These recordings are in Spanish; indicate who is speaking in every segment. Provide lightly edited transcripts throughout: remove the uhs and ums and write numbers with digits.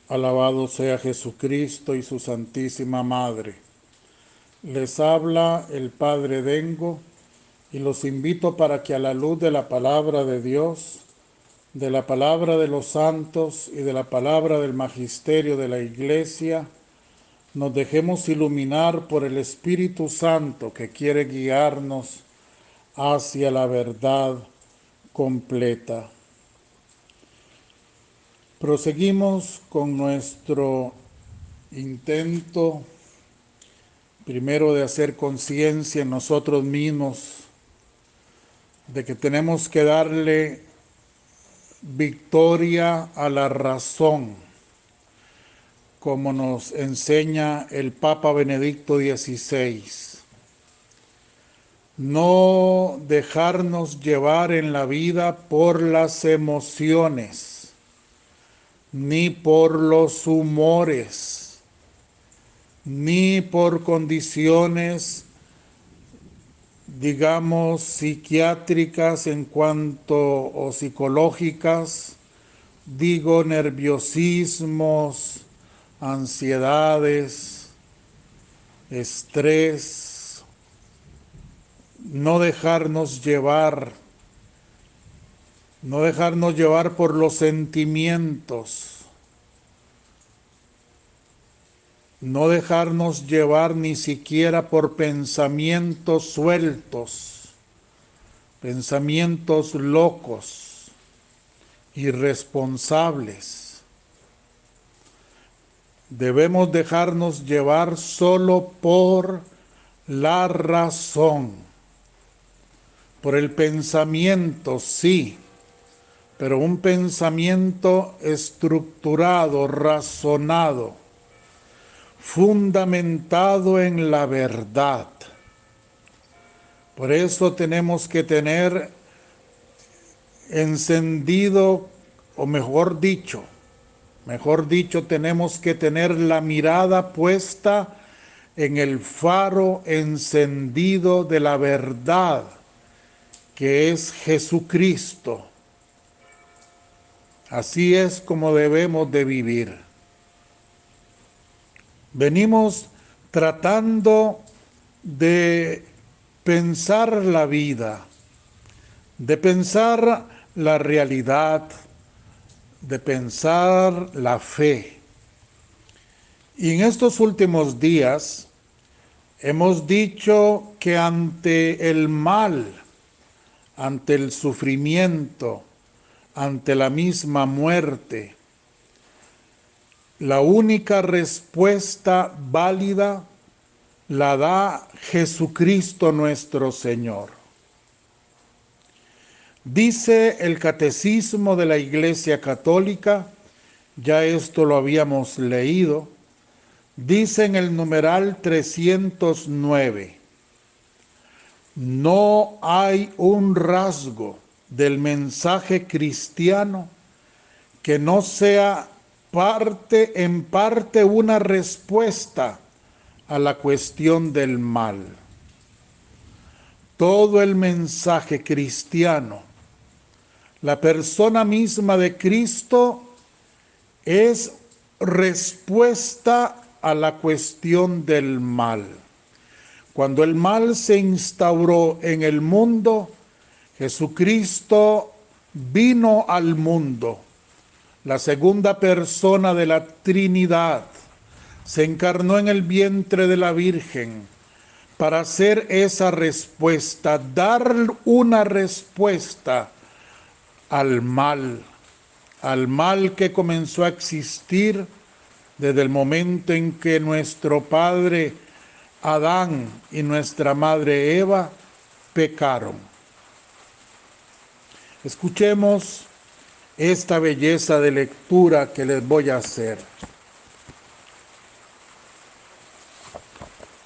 Speaker 1: Alabado sea Jesucristo y su Santísima Madre. Les habla el Padre Dengo y los invito para que a la luz de la palabra de Dios, de la palabra de los santos y de la palabra del magisterio de la Iglesia, nos dejemos iluminar por el Espíritu Santo que quiere guiarnos hacia la verdad completa. Proseguimos con nuestro intento primero de hacer conciencia en nosotros mismos de que tenemos que darle victoria a la razón, como nos enseña el Papa Benedicto XVI. No dejarnos llevar en la vida por las emociones, ni por los humores, ni por condiciones, digamos, psiquiátricas o psicológicas, digo, nerviosismos, ansiedades, estrés, no dejarnos llevar por los sentimientos, no dejarnos llevar ni siquiera por pensamientos sueltos, pensamientos locos, irresponsables. Debemos dejarnos llevar solo por la razón, por el pensamiento, sí, pero un pensamiento estructurado, razonado, fundamentado en la verdad. Por eso tenemos que tener encendido, o mejor dicho, tenemos que tener la mirada puesta en el faro encendido de la verdad, que es Jesucristo. Así es como debemos de vivir. Venimos tratando de pensar la vida, de pensar la realidad, de pensar la fe. Y en estos últimos días hemos dicho que ante el mal, ante el sufrimiento, ante la misma muerte, la única respuesta válida la da Jesucristo nuestro Señor. Dice el Catecismo de la Iglesia Católica, ya esto lo habíamos leído, dice en el numeral 309, no hay un rasgo del mensaje cristiano que no sea en parte una respuesta a la cuestión del mal. Todo el mensaje cristiano, la persona misma de Cristo, es respuesta a la cuestión del mal. Cuando el mal se instauró en el mundo, Jesucristo vino al mundo. La segunda persona de la Trinidad se encarnó en el vientre de la Virgen para hacer esa respuesta, dar una respuesta al mal que comenzó a existir desde el momento en que nuestro padre Adán y nuestra madre Eva pecaron. Escuchemos esta belleza de lectura que les voy a hacer.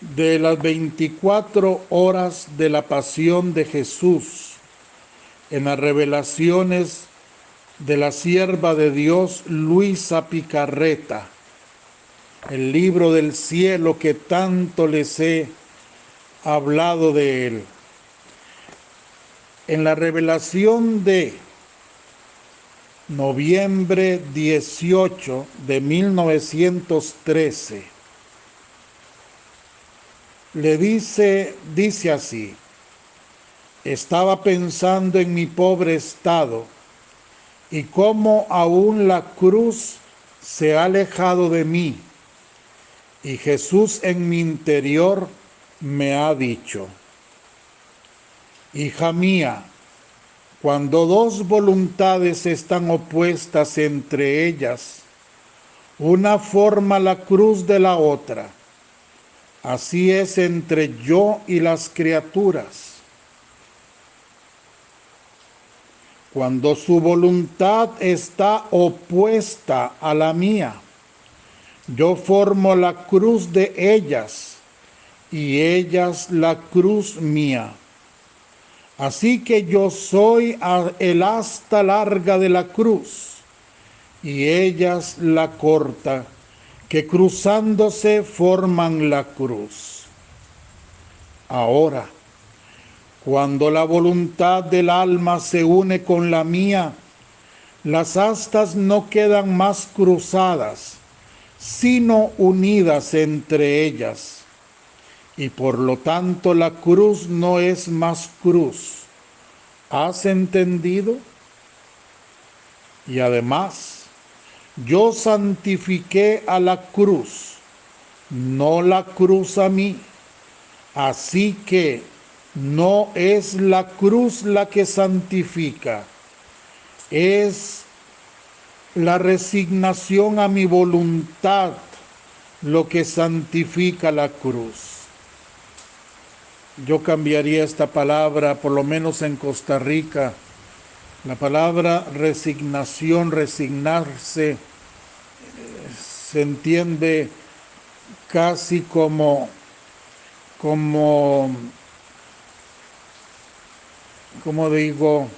Speaker 1: De las 24 horas de la pasión de Jesús, en las revelaciones de la sierva de Dios Luisa Picarreta, el libro del cielo que tanto les he hablado de él. En la revelación de noviembre 18 de 1913. Le dice así: estaba pensando en mi pobre estado y cómo aún la cruz se ha alejado de mí, y Jesús en mi interior me ha dicho: hija mía, cuando dos voluntades están opuestas entre ellas, una forma la cruz de la otra. Así es entre yo y las criaturas. Cuando su voluntad está opuesta a la mía, yo formo la cruz de ellas y ellas la cruz mía. Así que yo soy el asta larga de la cruz y ellas la corta, que cruzándose forman la cruz. Ahora, cuando la voluntad del alma se une con la mía, las astas no quedan más cruzadas, sino unidas entre ellas. Y por lo tanto la cruz no es más cruz. ¿Has entendido? Y además, yo santifiqué a la cruz, no la cruz a mí. Así que no es la cruz la que santifica, es la resignación a mi voluntad lo que santifica la cruz. Yo cambiaría esta palabra, por lo menos en Costa Rica, la palabra resignación, resignarse, se entiende casi como digo,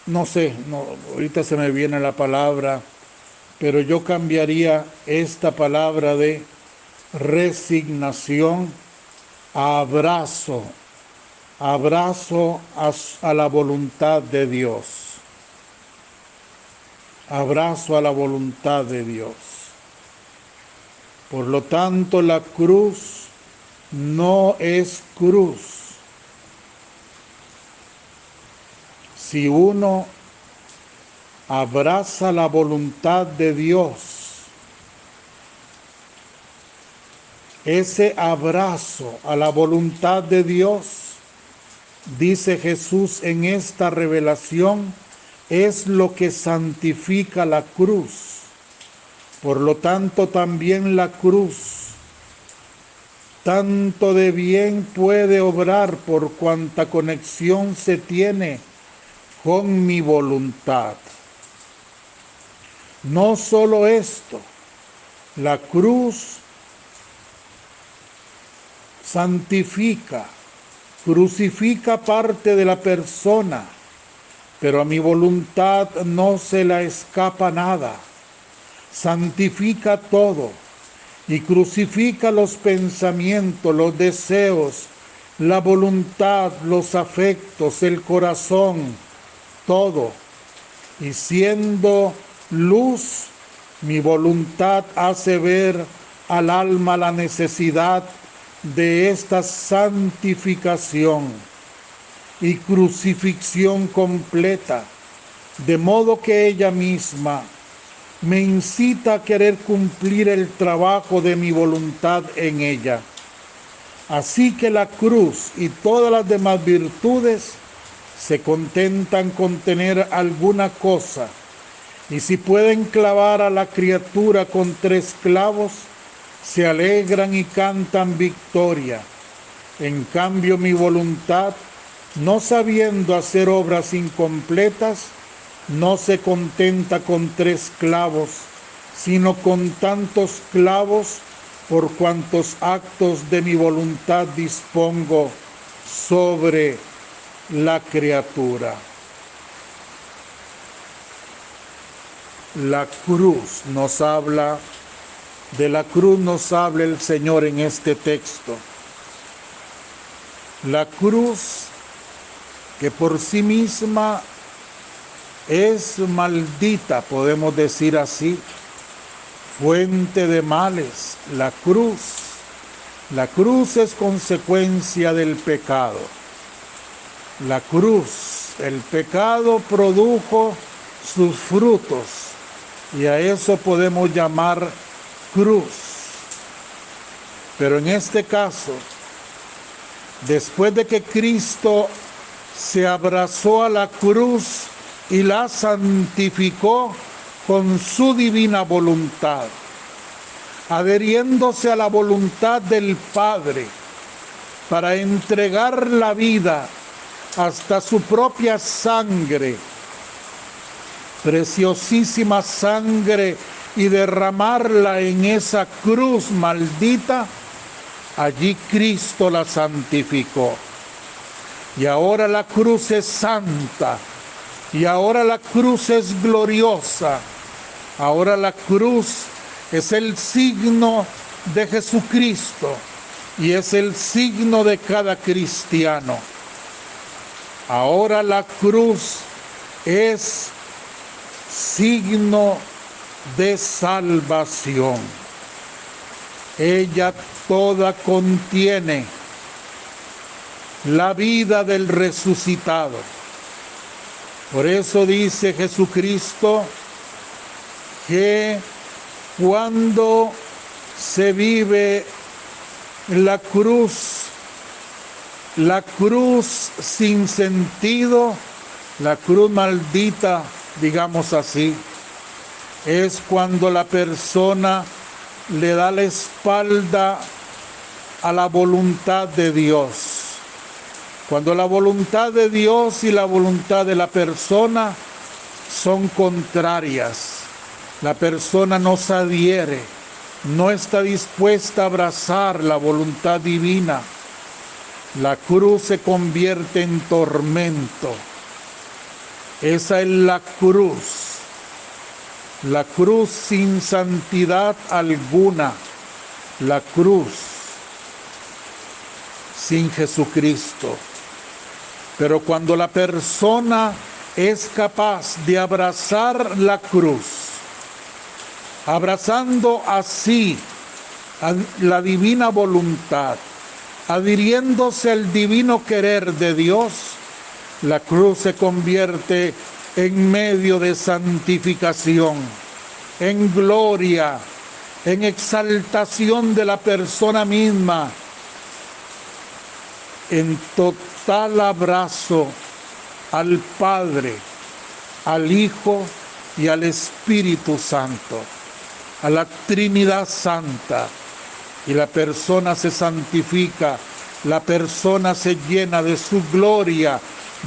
Speaker 1: no sé, ahorita se me viene la palabra, pero yo cambiaría esta palabra de resignación a abrazo a la voluntad de Dios. Abrazo a la voluntad de Dios. Por lo tanto, la cruz no es cruz si uno abraza la voluntad de Dios. Ese abrazo a la voluntad de Dios, dice Jesús en esta revelación, es lo que santifica la cruz. Por lo tanto, también la cruz, tanto de bien puede obrar por cuanta conexión se tiene con mi voluntad. No solo esto, la cruz santifica, crucifica parte de la persona, pero a mi voluntad no se la escapa nada. Santifica todo y crucifica los pensamientos, los deseos, la voluntad, los afectos, el corazón, todo. Y siendo luz, mi voluntad hace ver al alma la necesidad de esta santificación y crucifixión completa, de modo que ella misma me incita a querer cumplir el trabajo de mi voluntad en ella. Así que la cruz y todas las demás virtudes se contentan con tener alguna cosa, y si pueden clavar a la criatura con 3 clavos, se alegran y cantan victoria. En cambio, mi voluntad, no sabiendo hacer obras incompletas, no se contenta con 3 clavos, sino con tantos clavos por cuantos actos de mi voluntad dispongo sobre la criatura. La cruz nos habla, de la cruz nos habla el Señor en este texto. La cruz, que por sí misma es maldita, podemos decir así, fuente de males, la cruz. La cruz es consecuencia del pecado. La cruz, el pecado produjo sus frutos y a eso podemos llamar cruz. Pero en este caso, después de que Cristo se abrazó a la cruz y la santificó con su divina voluntad, adheriéndose a la voluntad del Padre para entregar la vida hasta su propia sangre, preciosísima sangre, y derramarla en esa cruz maldita, allí Cristo la santificó. Y ahora la cruz es santa, y ahora la cruz es gloriosa, ahora la cruz es el signo de Jesucristo y es el signo de cada cristiano. Ahora la cruz es signo de salvación. Ella toda contiene la vida del resucitado. Por eso dice Jesucristo que cuando se vive la cruz sin sentido, la cruz maldita, digamos así, es cuando la persona le da la espalda a la voluntad de Dios. Cuando la voluntad de Dios y la voluntad de la persona son contrarias, la persona no se adhiere, no está dispuesta a abrazar la voluntad divina, la cruz se convierte en tormento. Esa es la cruz sin santidad alguna, la cruz sin Jesucristo. Pero cuando la persona es capaz de abrazar la cruz, abrazando así a la divina voluntad, adhiriéndose al divino querer de Dios, la cruz se convierte en medio de santificación, en gloria, en exaltación de la persona misma, en total abrazo al Padre, al Hijo y al Espíritu Santo, a la Trinidad Santa, y la persona se santifica, la persona se llena de su gloria,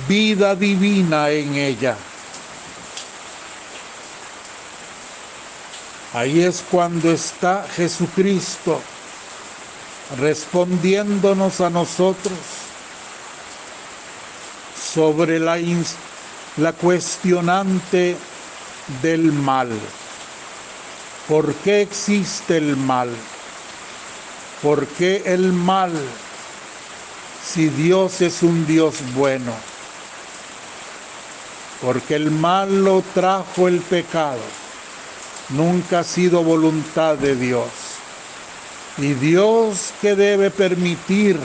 Speaker 1: vida divina en ella. Ahí es cuando está Jesucristo respondiéndonos a nosotros sobre la cuestionante del mal. ¿Por qué existe el mal? ¿Por qué el mal si Dios es un Dios bueno? Porque el mal lo trajo el pecado. Nunca ha sido voluntad de Dios. Y Dios, que debe permitir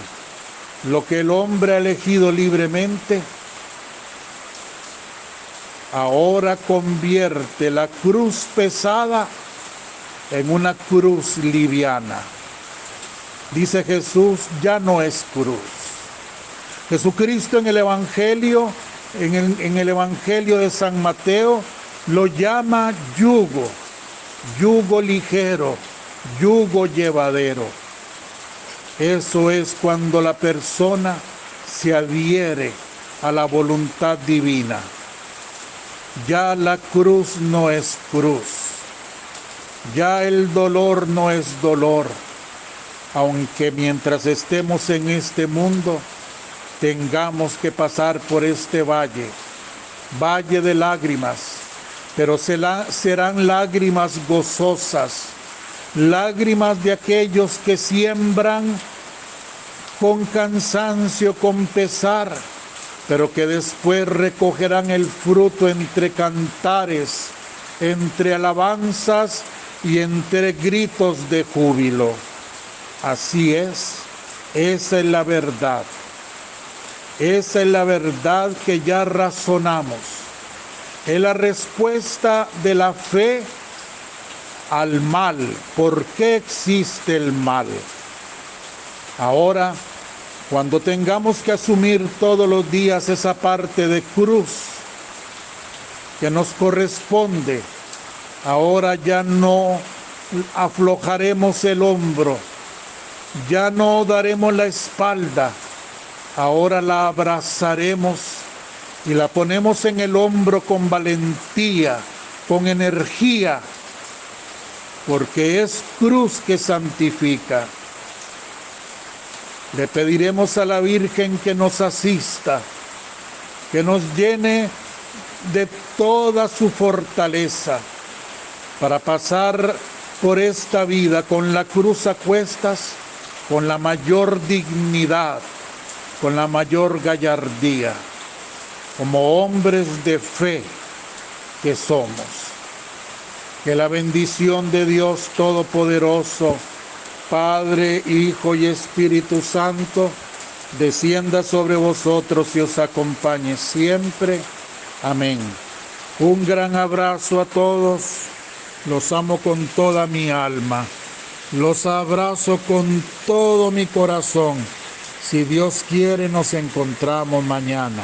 Speaker 1: lo que el hombre ha elegido libremente, ahora convierte la cruz pesada en una cruz liviana. Dice Jesús, ya no es cruz. Jesucristo en el Evangelio, en el Evangelio de San Mateo, lo llama yugo ligero, yugo llevadero. Eso es cuando la persona se adhiere a la voluntad divina. Ya la cruz no es cruz. Ya el dolor no es dolor. Aunque mientras estemos en este mundo, tengamos que pasar por este valle de lágrimas, pero serán lágrimas gozosas, lágrimas de aquellos que siembran con cansancio, con pesar, pero que después recogerán el fruto entre cantares, entre alabanzas y entre gritos de júbilo. Así es, esa es la verdad. Esa es la verdad que ya razonamos. Es la respuesta de la fe al mal. ¿Por qué existe el mal? Ahora, cuando tengamos que asumir todos los días esa parte de cruz que nos corresponde, ahora ya no aflojaremos el hombro, ya no daremos la espalda, ahora la abrazaremos y la ponemos en el hombro con valentía, con energía, porque es cruz que santifica. Le pediremos a la Virgen que nos asista, que nos llene de toda su fortaleza para pasar por esta vida con la cruz a cuestas, con la mayor dignidad, con la mayor gallardía, como hombres de fe que somos. Que la bendición de Dios Todopoderoso, Padre, Hijo y Espíritu Santo, descienda sobre vosotros y os acompañe siempre. Amén. Un gran abrazo a todos. Los amo con toda mi alma. Los abrazo con todo mi corazón. Si Dios quiere, nos encontramos mañana.